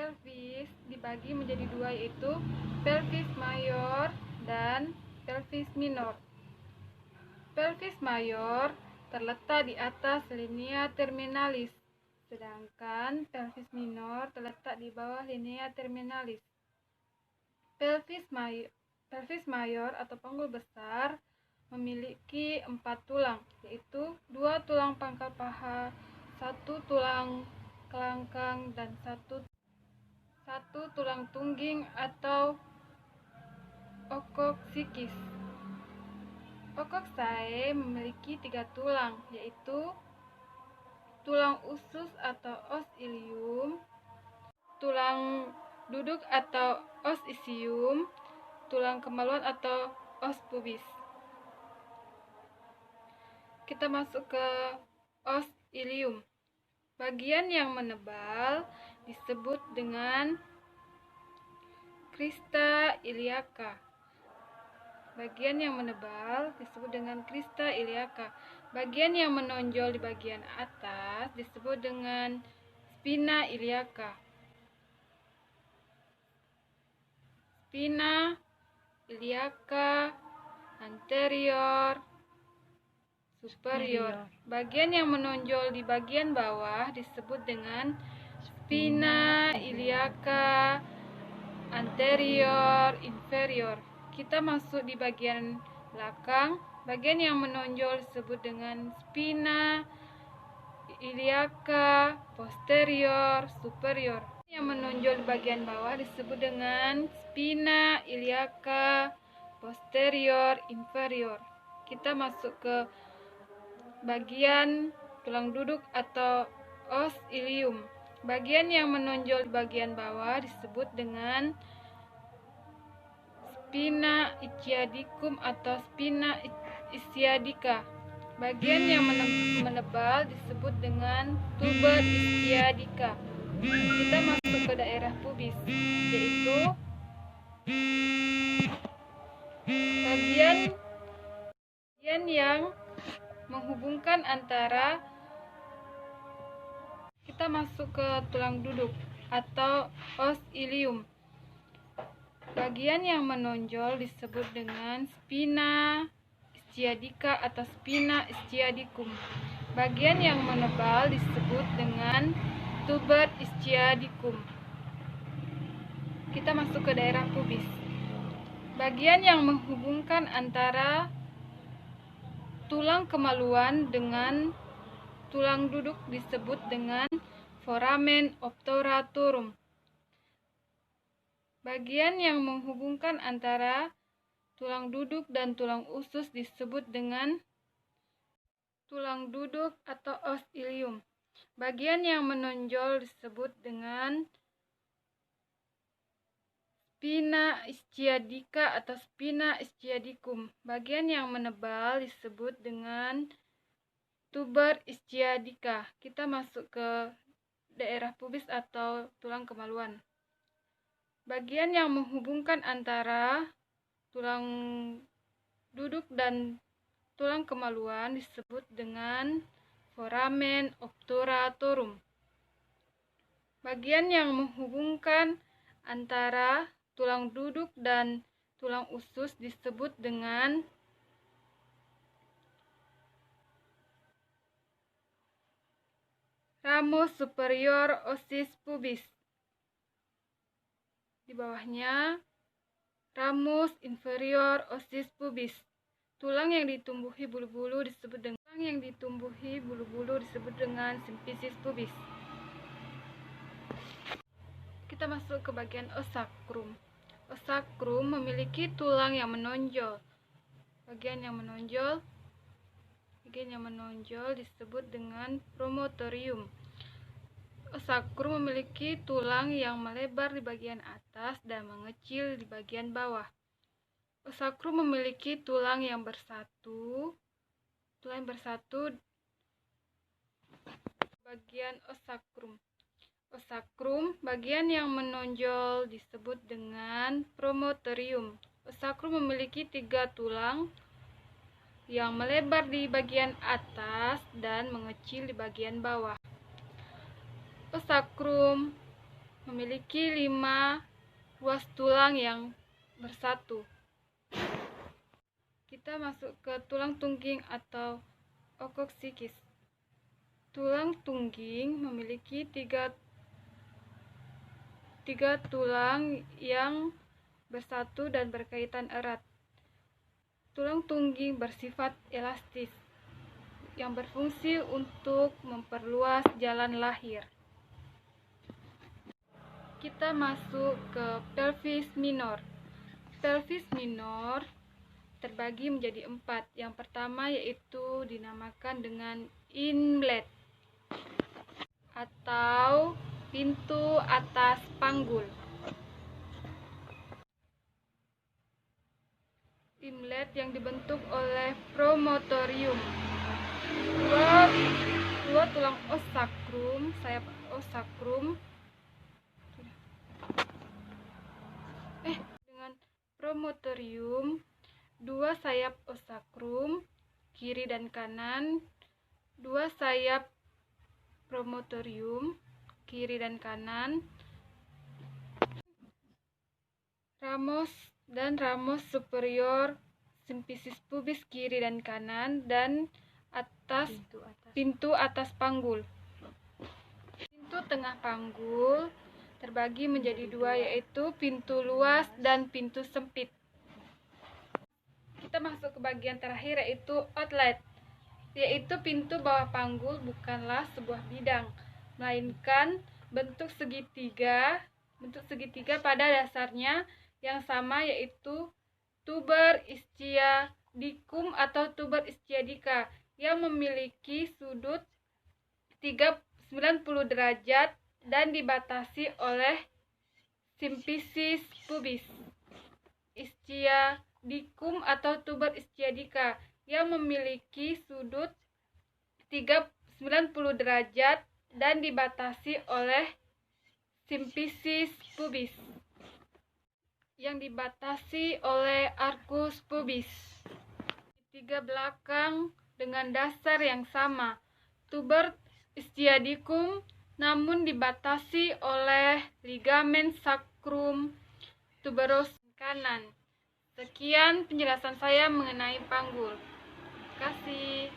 Pelvis dibagi menjadi dua, yaitu pelvis mayor dan pelvis minor. Pelvis mayor terletak di atas linea terminalis, sedangkan pelvis minor terletak di bawah linea terminalis. Pelvis mayor atau panggul besar memiliki 4 tulang, yaitu 2 tulang pangkal paha, 1 tulang kelangkang, dan satu tulang tungging atau okoksikis. Okoksae memiliki 3 tulang, yaitu tulang usus atau os ilium, tulang duduk atau os isium, tulang kemaluan atau os pubis. Kita masuk ke os ilium. Bagian yang menebal disebut dengan crista iliaca. Bagian yang menebal disebut dengan crista iliaca. Bagian yang menonjol di bagian atas disebut dengan spina iliaca. Spina iliaca anterior superior. Bagian yang menonjol di bagian bawah disebut dengan spina iliaca anterior inferior. Kita masuk di bagian belakang. Bagian yang menonjol disebut dengan spina iliaca posterior superior. Yang menonjol di bagian bawah disebut dengan spina iliaca posterior inferior. Kita masuk ke bagian tulang duduk atau os ilium. Bagian yang menonjol di bagian bawah disebut dengan spina ischiadicum atau spina ischiadica. Bagian yang menebal disebut dengan tuber ischiadica. Kita masuk ke daerah pubis, yaitu bagian yang menghubungkan antara, kita masuk ke tulang duduk atau os ilium. Bagian yang menonjol disebut dengan spina ischiadica atau spina ischiadicum. Bagian yang menebal disebut dengan tuber ischiadicum. Kita masuk ke daerah pubis. Bagian yang menghubungkan antara tulang kemaluan dengan tulang duduk disebut dengan foramen obturatorum. Bagian yang menghubungkan antara tulang duduk dan tulang usus disebut dengan tulang duduk atau os ilium. Bagian yang menonjol disebut dengan spina ischiadica atau spina ischiadicum. Bagian yang menebal disebut dengan tuber ischiadica. Kita masuk ke daerah pubis atau tulang kemaluan. Bagian yang menghubungkan antara tulang duduk dan tulang kemaluan disebut dengan foramen obturatorum. Bagian yang menghubungkan antara tulang duduk dan tulang usus disebut dengan ramus superior ossis pubis. Di bawahnya ramus inferior ossis pubis. Tulang yang ditumbuhi bulu-bulu disebut dengan simfisis pubis. Kita masuk ke bagian os sacrum. Os sacrum memiliki tulang yang menonjol. Bagian yang menonjol disebut dengan promontorium. Os sacrum memiliki tulang yang melebar di bagian atas dan mengecil di bagian bawah. Os sacrum memiliki tulang yang bersatu bagian os sacrum. Os sacrum bagian yang menonjol disebut dengan promontorium. Os sacrum memiliki 3 tulang yang melebar di bagian atas dan mengecil di bagian bawah. Os sacrum memiliki 5 ruas tulang yang bersatu. Kita masuk ke tulang tungging atau okoksikis. Tulang tungging memiliki tiga tulang yang bersatu dan berkaitan erat. Tulang tungging bersifat elastis yang berfungsi untuk memperluas jalan lahir. Kita masuk ke pelvis minor. Pelvis minor terbagi menjadi 4. Yang pertama yaitu dinamakan dengan inlet atau pintu atas panggul. Inlet yang dibentuk oleh promotorium. Dua tulang os sacrum, sayap os sacrum dengan promotorium, 2 sayap os sacrum kiri dan kanan, 2 sayap promotorium kiri dan kanan, ramos dan ramos superior simfisis pubis kiri dan kanan, dan pintu atas panggul. Pintu tengah panggul terbagi menjadi 2, yaitu pintu luas dan pintu sempit. Kita masuk ke bagian terakhir yaitu outlet, yaitu pintu bawah panggul bukanlah sebuah bidang, melainkan bentuk segitiga pada dasarnya yang sama, yaitu tuber ischiadicum atau tuber ischiadica yang memiliki sudut 90 derajat dan dibatasi oleh simfisis pubis. Ischiadicum atau tuber ischiadica yang memiliki sudut 90 derajat dan dibatasi oleh simfisis pubis yang dibatasi oleh arcus pubis. Segitiga belakang dengan dasar yang sama, tuber ischiadicum, namun dibatasi oleh ligamen sacrum tuberous kanan. Sekian penjelasan saya mengenai panggul. Terima kasih.